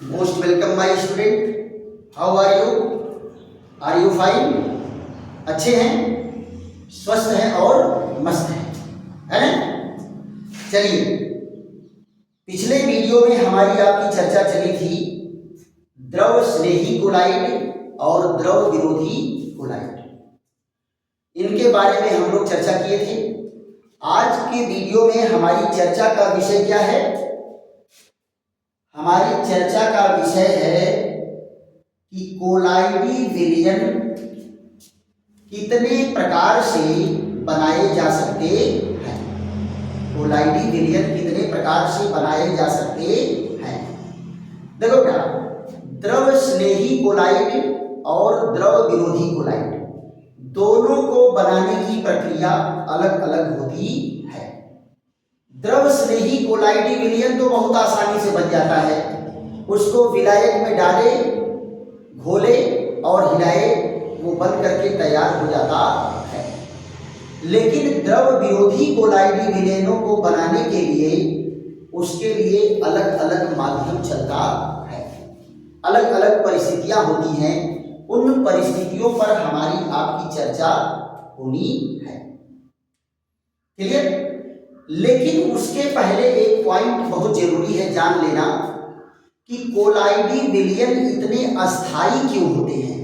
Most welcome my student. How are you? Are you fine? अच्छे हैं, स्वस्थ हैं और मस्त हैं, है ना? चलिए, पिछले वीडियो में हमारी आपकी चर्चा चली थी द्रव स्नेही कोलाइड और द्रव विरोधी कोलाइड। इनके बारे में हम लोग चर्चा किए थे। आज के वीडियो में हमारी चर्चा का विषय क्या है? हमारी चर्चा का विषय है कि कोलाइडी विलयन कितने प्रकार से बनाए जा सकते हैं। कोलाइडी विलयन कितने प्रकार से बनाए जा सकते हैं। देखो बेटा, द्रव स्नेही कोलाइड और द्रव विरोधी कोलाइड दोनों को बनाने की प्रक्रिया अलग अलग होती है। द्रव स्नेही कोलाइडी विलयन तो बहुत आसानी से बन जाता है। उसको विलायक में डाले, घोले और हिलाए, वो बन करके तैयार हो जाता है। लेकिन द्रव विरोधी कोलाइडी विलयनों को बनाने के लिए उसके लिए अलग अलग माध्यम चलता है, अलग अलग परिस्थितियां होती हैं। उन परिस्थितियों पर हमारी आपकी चर्चा होनी है। क्लियर? लेकिन उसके पहले एक पॉइंट बहुत जरूरी है जान लेना कि कोलाइडी विलयन इतने अस्थाई क्यों होते हैं।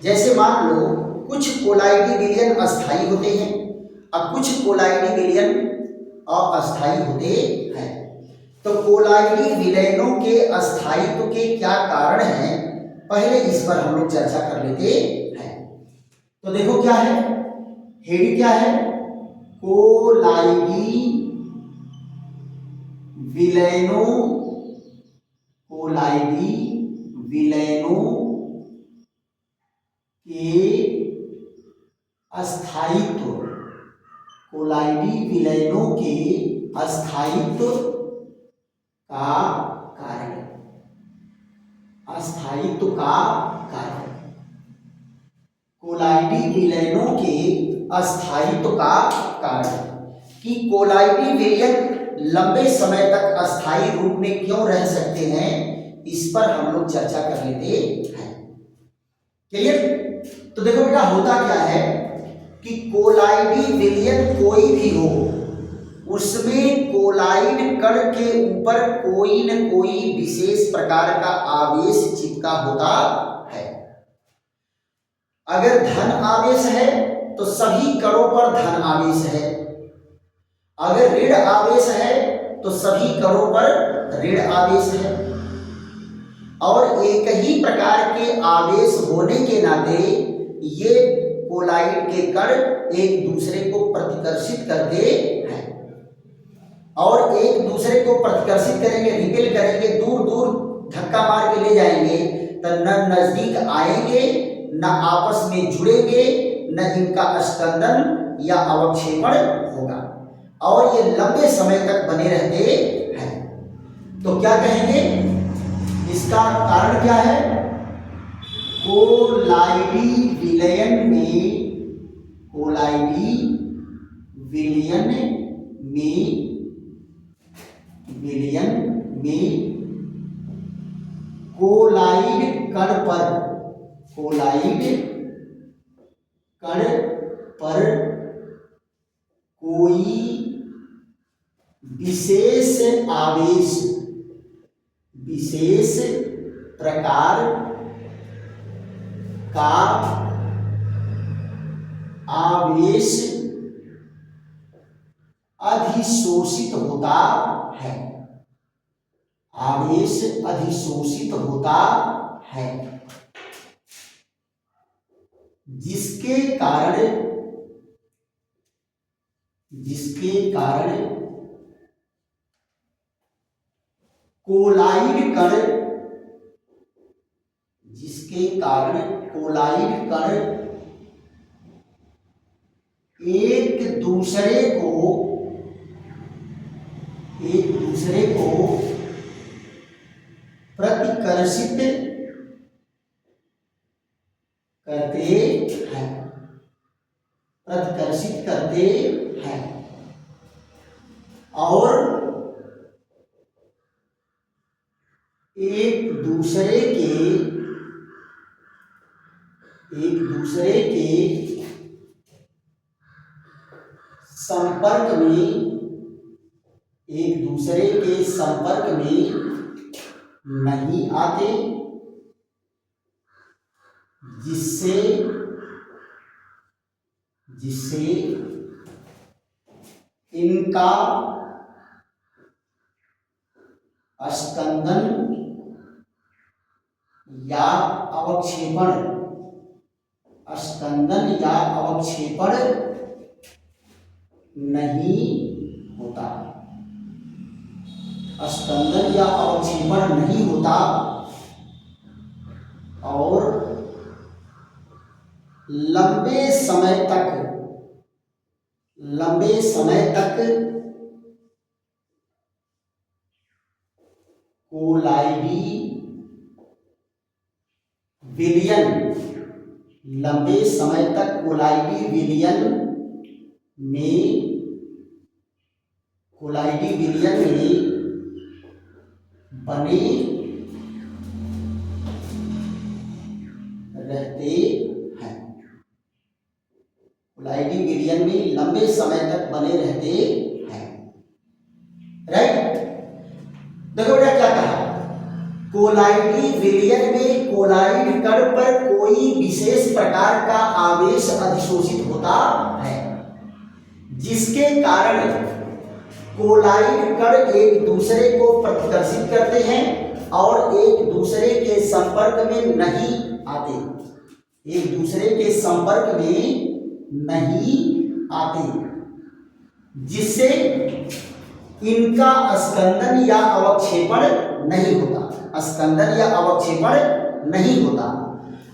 जैसे मान लो कुछ कोलाइडी विलयन अस्थाई होते हैं और कुछ कोलाइडी विलयन अस्थाई होते हैं। तो कोलाइडी विलयनों के अस्थायित्व के क्या कारण हैं, पहले इस पर हम लोग चर्चा कर लेते हैं। तो देखो क्या है, हेड क्या है? कोलाइडी विलयनों, कोलाइडी विलयनों के अस्थायित्व, कोलाइडी विलयनों के अस्थायित्व का कारण, अस्थायित्व का कारण, कोलाइडी विलयनों के अस्थायित्व का कारण कि कोलाइडी विलयन लंबे समय तक अस्थायी रूप में क्यों रह सकते हैं, इस पर हम लोग चर्चा कर लेते हैं। क्लियर? तो देखो बेटा, होता क्या है कि कोलाइडी विलयन कोई भी हो, उसमें कोलाइड कण के ऊपर कोई न कोई विशेष प्रकार का आवेश चिपका होता है। अगर धन आवेश है तो सभी कणों पर धन आवेश है, अगर ऋण आवेश है तो सभी कणों पर ऋण आवेश है। और एक ही प्रकार के आवेश होने के नाते ये कोलाइड के कण एक दूसरे को प्रतिकर्षित करते हैं और एक दूसरे को प्रतिकर्षित करेंगे, रिपेल करेंगे, दूर दूर धक्का मार के ले जाएंगे। तो न नजदीक आएंगे, न आपस में जुड़ेंगे, न इनका स्कंदन या अवक्षेपण होगा और ये लंबे समय तक बने रहते हैं। तो क्या कहेंगे, इसका कारण क्या है? कोलाइडी विलयन में, कोलाइडी विलयन में, विलयन में कोलाइड कण पर, कोलाइड कण पर कोई विशेष आवेश, विशेष प्रकार का आवेश अधिशोषित होता है, आवेश अधिशोषित होता है, जिसके कारण, जिसके कारण कोलाइड कण, जिसके कारण कोलाइड कण एक दूसरे को, एक दूसरे को प्रतिकर्षित करते हैं, प्रतिकर्षित करते हैं और एक दूसरे के संपर्क में नहीं आते, जिससे इनका स्कंदन या अवक्षेपण नहीं होता। स्कंदन या अवक्षेपण नहीं होता और लंबे समय तक कोलाइडी विलयन में बने रहते हैं। कोलाइडी विलयन में लंबे समय तक बने रहते हैं। राइट। देखो बेटा क्या कहा, कोलाइडी विलयन में कोलाइड कण पर कोई विशेष प्रकार का आवेश अधिशोषित होता है, जिसके कारण कोलाइड कण एक दूसरे को प्रतिकर्षित करते हैं और एक दूसरे के संपर्क में नहीं आते, जिससे इनका स्कंदन या अवक्षेपण नहीं होता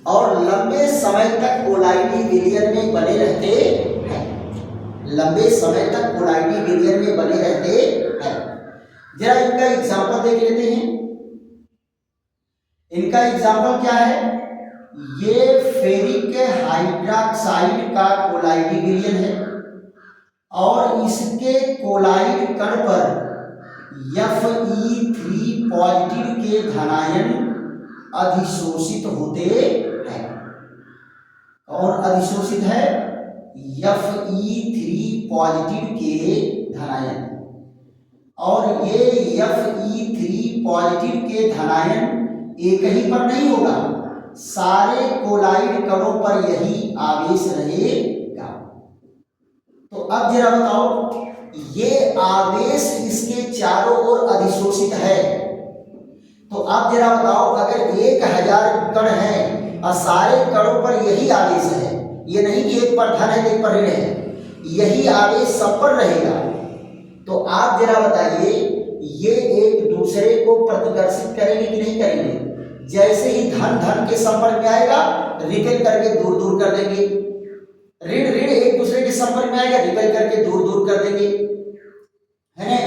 और लंबे समय तक कोलाइडी विलयन में बने रहते हैं। जरा इनका एग्जाम्पल देख लेते हैं। इनका एग्जाम्पल क्या है, ये फेरिक हाइड्रोक्साइड का कोलाइडी विलयन है और इसके कोलाइड कण पर Fe3 पॉजिटिव के धनायन अधिशोषित होते हैं। और अधिशोषित है Fe3 पॉजिटिव के धनायन, और ये Fe3 पॉजिटिव के धनायन एक ही पर नहीं होगा, सारे कोलाइड कणों पर यही आवेश रहेगा। तो अब जरा बताओ, ये आवेश इसके चारों ओर अधिशोषित है, तो अब जरा बताओ, अगर 1000 कण है और सारे कणों पर यही आवेश है, ये नहीं कि एक पर धन है एक पर ऋण है, यही आवेश सब पर रहेगा, तो आप जरा बताइए ये एक दूसरे को प्रतिकर्षित करेंगे कि नहीं करेंगे? जैसे ही धन धन के संपर्क में आएगा रिपेल करके दूर दूर कर देंगे, ऋण ऋण एक दूसरे के संपर्क में आएगा रिपेल करके दूर दूर कर देंगे, है ना?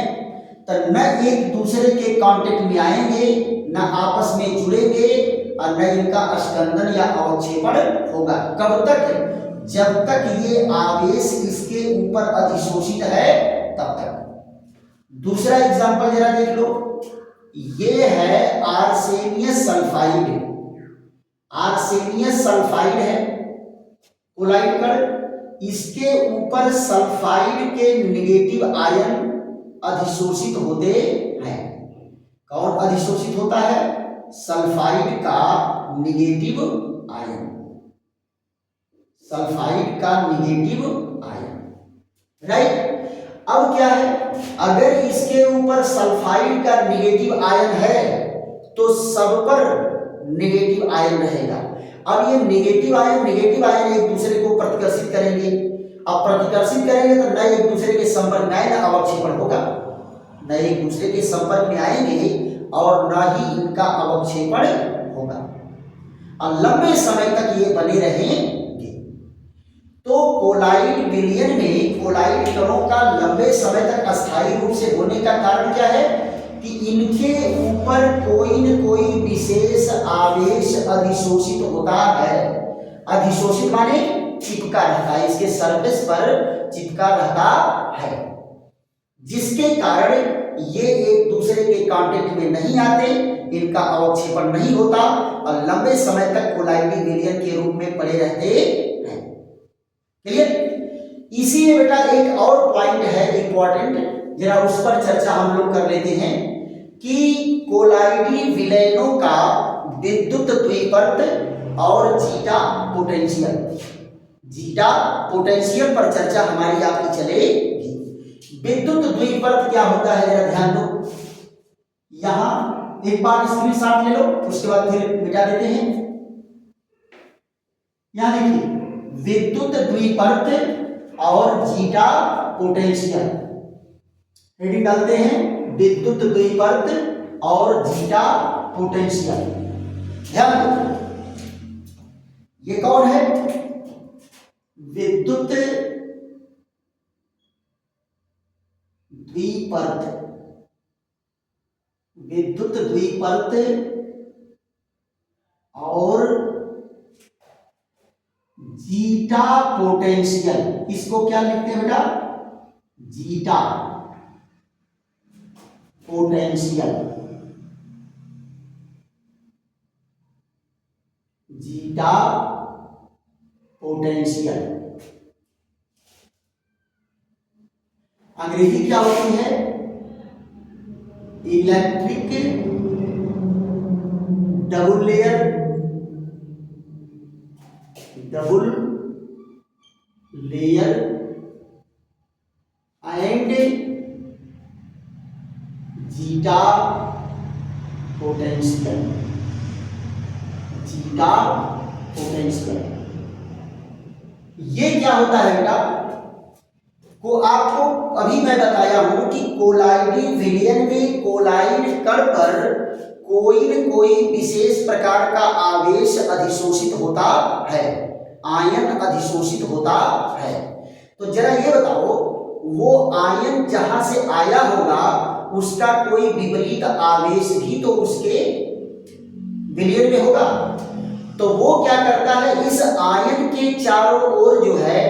तो न एक दूसरे के कांटेक्ट में आएंगे, न आपस में जुड़ेंगे और न इनका स्कंदन या अवक्षेपण होगा। कब तक? जब तक ये आवेश इसके ऊपर अधिशोषित है तब तक। दूसरा एग्जांपल जरा देख लो, ये है आर्सेनियस सल्फाइड। आर्सेनियस सल्फाइड है कोलाइड कण, इसके ऊपर सल्फाइड के नेगेटिव आयन अधिशोषित होते हैं। कौन अधिशोषित होता है? सल्फाइड का नेगेटिव आयन, सल्फाइड का नेगेटिव आयन, राइट। अब क्या है, अगर इसके ऊपर सल्फाइड का नेगेटिव आयन है तो सब पर नेगेटिव आयन रहेगा। अब ये नेगेटिव आयन एक दूसरे को प्रतिकर्षित करेंगे, अब प्रतिकर्षित करेंगे तो न एक दूसरे के संपर्क में आए, न अवक्षेपण होगा, न एक दूसरे के संपर्क में आएंगे और न ही इनका अवक्षेपण होगा और लंबे समय तक ये बने रहेंगे। तो कोलाइड विलयन में कोलाइड कणों का लंबे समय तक अस्थायी रूप से होने का कारण क्या है कि इनके ऊपर कोई न कोई विशेष आवेश अधिशोषित होता है। अधिशोषित माने चिपका रहता है, इसके सरफेस पर चिपका रहता है, जिसके कारण ये एक दूसरे के कांटेक्ट में नहीं आते, इनका अवक्षेपण नहीं होता और लंबे समय तक कोलाइडी विलयन के रूप में पड़े रहते हैं। क्लियर? इसी में बेटा एक और पॉइंट है इंपॉर्टेंट, जरा उस पर चर्चा हम लोग कर लेते हैं कि कोलाइडी विलयनों का विद्युत द्विपर्त और जीटा पोटेंशियल पर चर्चा हमारी आपकी चलेगी। विद्युत द्विपर्त क्या होता है जरा ध्यान दो। यहां एक बार स्क्रीनशॉट ले लो, उसके बाद फिर मिटा देते हैं। यहां देखिए विद्युत द्विपर्त और जीटा पोटेंशियल, हेडिंग डालते हैं विद्युत द्विपर्त और जीटा पोटेंशियल। ध्यान दो ये कौन है? विद्युत द्विपर्त और जीटा पोटेंशियल। इसको क्या लिखते हैं बेटा? Zeta potential. जीटा पोटेंशियल अंग्रेजी क्या होती है? Electric double layer and zeta potential. ये क्या होता है बेटा? को आपको अभी मैं बताया हूं कि कोलाइडी विलयन में कोलाइड कण पर कोई न कोई विशेष प्रकार का आवेश अधिशोषित होता है, आयन अधिशोषित होता है। तो जरा ये बताओ वो आयन जहां से आया होगा उसका कोई विपरीत आवेश भी तो उसके विलयन में होगा। तो वो क्या करता है, इस आयन के चारों ओर जो है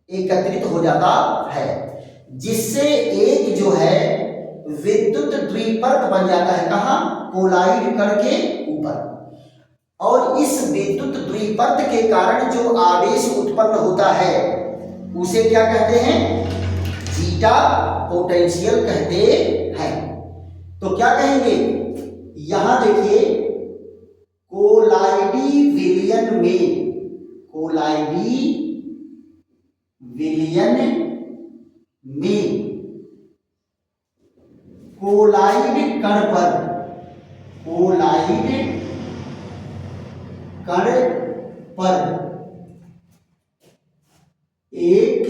एकत्रित हो जाता है, जिससे एक जो है विद्युत द्विपर्त बन जाता है। कहां? कोलाइड कण के ऊपर। और इस विद्युत द्विपर्त के कारण जो आवेश उत्पन्न होता है उसे क्या कहते हैं? जीटा पोटेंशियल कहते हैं। तो क्या कहेंगे? यहां देखिए कोलाइडी विलयन में कोलाइड कण पर एक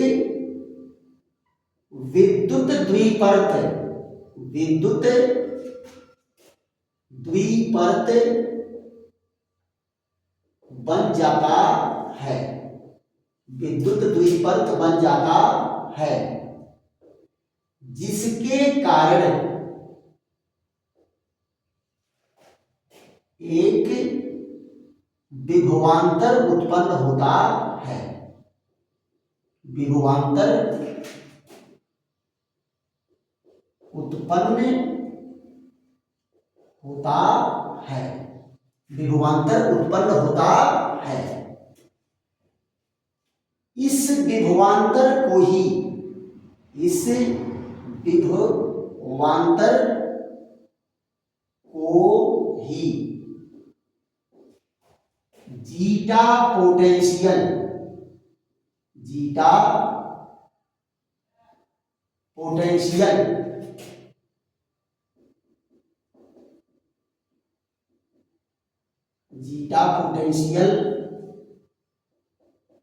विद्युत द्विपर्त बन जाता है। विद्युत द्विपर्त बन जाता है, जिसके कारण एक विभवांतर उत्पन्न होता है। विभवांतर उत्पन्न होता है। विभवांतर उत्पन्न होता है। इस विभवांतर को ही जीटा पोटेंशियल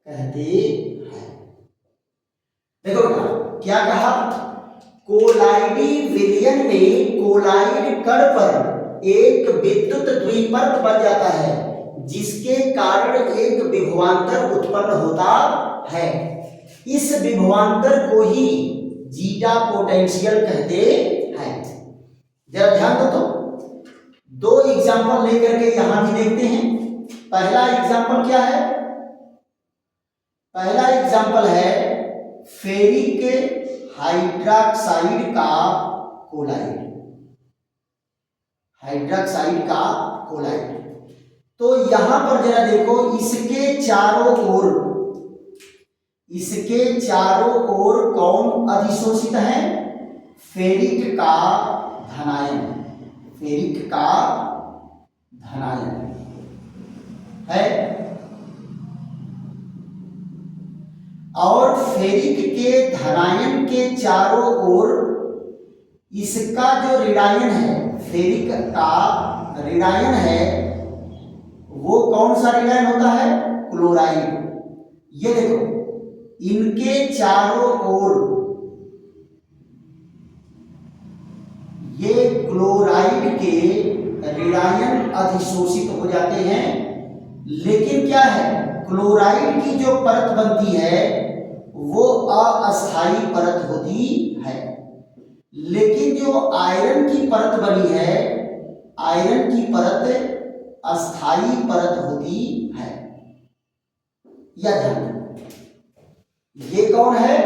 कहते हैं। देखो बेटा क्या कहा? कोलाइडी विलयन में कोलाइड कण पर एक विद्युत द्विपर्त बन जाता है, जिसके कारण एक विभवांतर उत्पन्न होता है। इस विभवांतर को ही जीटा पोटेंशियल कहते हैं। जरा ध्यान दो तो दो एग्जांपल लेकर के यहां भी देखते हैं। पहला एग्जांपल क्या है? पहला एग्जांपल है फेरिक हाइड्रोक्साइड का कोलाइड। हाइड्रोक्साइड का कोलाइड। तो यहां पर जरा देखो, इसके चारों ओर कौन अधिशोषित है? फेरिक का धनायन, फेरिक का धनायन है। और फेरिक के धनायन के चारों ओर इसका जो ऋणायन है, फेरिक का ऋणायन है, वो कौन सा ऋणायन होता है? क्लोराइड। ये देखो, इनके चारों ओर ये क्लोराइड के ऋणायन अधिशोषित हो जाते हैं। लेकिन क्या है, क्लोराइड की जो परत बनती है वो अस्थायी परत होती है। लेकिन जो आयरन की परत बनी है, आयरन की परत अस्थायी परत होती है। या ध्यान, ये कौन है?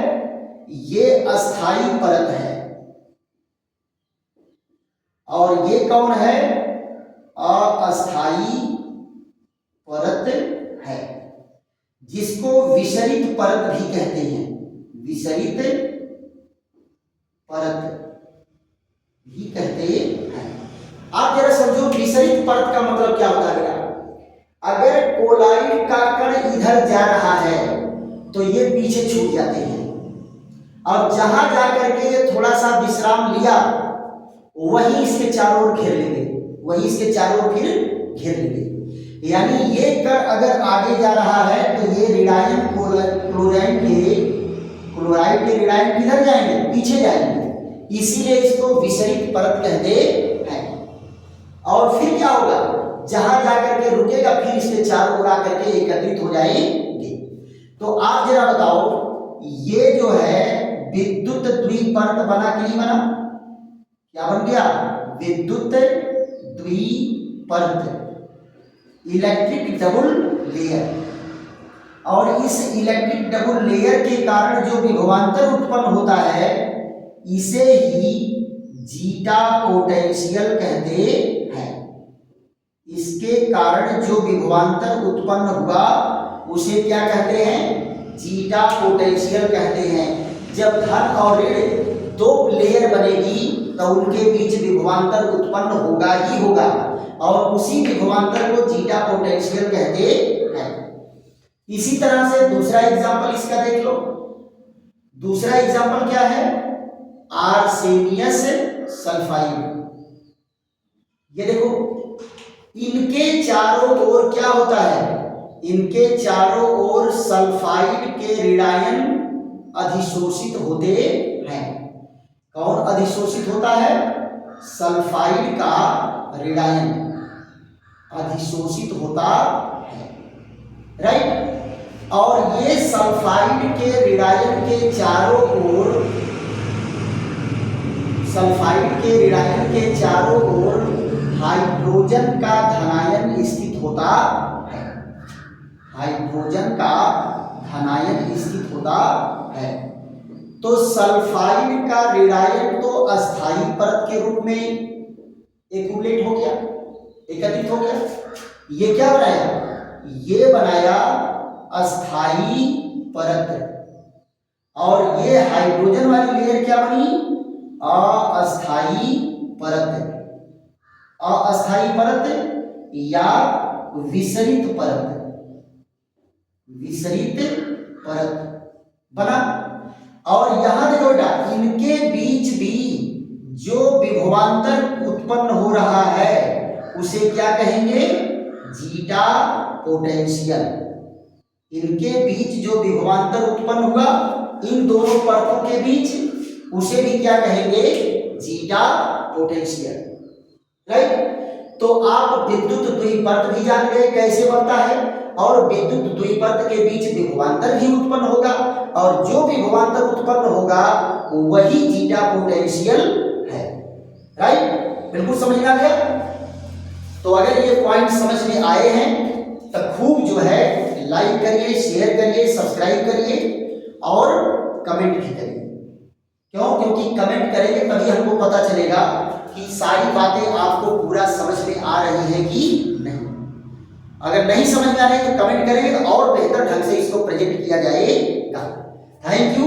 ये अस्थायी परत है। और ये कौन है? अस्थायी परत है, जिसको विसरित परत भी कहते हैं। विसरित परत भी कहते हैं। आप जरा समझो, विसरित परत का मतलब क्या होता है? अगर कोलाइड का कण इधर जा रहा है तो ये पीछे छूट जाते हैं, और जहां जाकर के ये थोड़ा सा विश्राम लिया वहीं इसके चारों ओर घेर लेंगे, वहीं इसके चारों ओर फिर घेर लेंगे। यानी ये कण अगर आगे जा रहा है तो ये ऋणायन क्लोराइड के ऋणायन किधर जाएंगे? पीछे जाएंगे। इसीलिए इसको विसरित परत कहते हैं। और फिर क्या होगा? जहां जाकर के रुकेगा फिर इसके चारों ओर आकर के एकत्रित हो जाएंगे। तो आप जरा बताओ, ये जो है विद्युत द्विपरत बना कि नहीं बना? क्या बन गया? विद्युत द्विपरत, इलेक्ट्रिक डबल लेयर। और इस इलेक्ट्रिक डबल लेयर के कारण जो विभवांतर उत्पन्न होता है इसे ही जीटा पोटेंशियल कहते हैं। इसके कारण जो विभवांतर उत्पन्न हुआ उसे क्या कहते हैं? जीटा पोटेंशियल कहते हैं। जब धन और ऋण दो लेयर बनेगी तो उनके बीच विभवांतर उत्पन्न होगा ही होगा, और उसी विभवांतर को जीटा पोटेंशियल कहते हैं। इसी तरह से दूसरा एग्जांपल इसका देख लो। दूसरा एग्जांपल क्या है? आर्सेनियस सल्फाइड। ये देखो, इनके चारों ओर क्या होता है? इनके चारों ओर सल्फाइड के ऋणायन अधिशोषित होते हैं। कौन अधिशोषित होता है? सल्फाइड का ऋणायन अधिशोषित होता है, राइट। और ये सल्फाइड के ऋणायन के चारों ओर, सल्फाइड के ऋणायन के चारों ओर हाइड्रोजन का धनायन स्थित होता है। हाइड्रोजन का धनायन स्थित होता है। तो सल्फाइड का ऋणायन तो अस्थायी परत के रूप में एक्युमुलेट हो गया, एकत्रित हो गया। ये क्या बनाया? ये बनाया अस्थायी परत। और ये हाइड्रोजन वाली लेयर क्या बनी? अस्थायी परत। अस्थायी परत या विसरित परत, विसरित परत बना। और यहां देखो बेटा, इनके बीच भी जो विभवांतर उत्पन्न हो रहा है उसे क्या कहेंगे? Zeta potential. इनके बीच जो विभवांतर उत्पन्न हुआ इन दोनों परतों के बीच, उसे भी क्या कहेंगे? Zeta potential, right. तो आप विद्युत द्विपरत भी जान गए कैसे बनता है, और विद्युत द्विपरत के बीच विभवांतर भी उत्पन्न होगा, और जो विभवांतर उत्पन्न होगा वही जीटा पोटेंशियल है, राइट। बिल्कुल समझ में आ गया। तो अगर ये पॉइंट समझ में आए हैं तो खूब जो है लाइक करिए, शेयर करिए, सब्सक्राइब करिए और कमेंट भी करिए। क्यों? क्योंकि कमेंट करेंगे तभी हमको पता चलेगा कि सारी बातें आपको पूरा अगर नहीं समझ में आ रही तो कमेंट करेंगे तो और बेहतर ढंग से इसको प्रेजेंट किया जाएगा। Thank you.